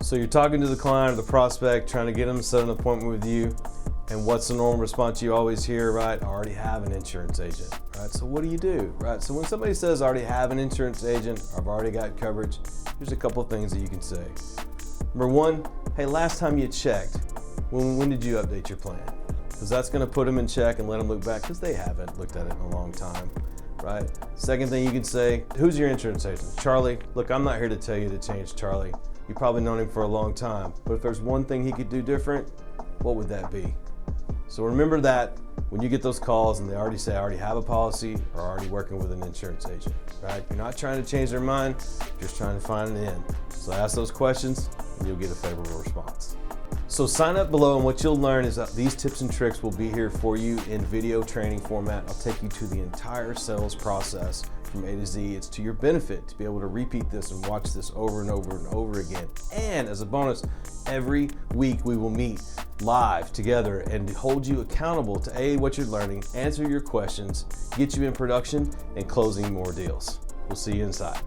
So you're talking to the client or the prospect, trying to get them to set an appointment with you. And what's the normal response you always hear, right? I already have an insurance agent, right? So what do, right? So when somebody says, I already have an insurance agent, or I've already got coverage, here's a couple of things that you can say. Number one, hey, last time you checked, when did you update your plan? Because that's gonna put them in check and let them look back, because they haven't looked at it in a long time, right? Second thing you can say, who's your insurance agent? Charlie. Look, I'm not here to tell you to change Charlie. You've probably known him for a long time, but if there's one thing he could do different, what would that be? So remember that when you get those calls and they already say, I already have a policy or already working with an insurance agent, right? You're not trying to change their mind, you're just trying to find an end. So ask those questions and you'll get a favorable response. So sign up below, and what you'll learn is that these tips and tricks will be here for you in video training format. I'll take you to the entire sales process from A to Z. It's to your benefit to be able to repeat this and watch this over and over and over again. And as a bonus, every week we will meet live together and hold you accountable to what you're learning, answer your questions, get you in production, and closing more deals. We'll see you inside.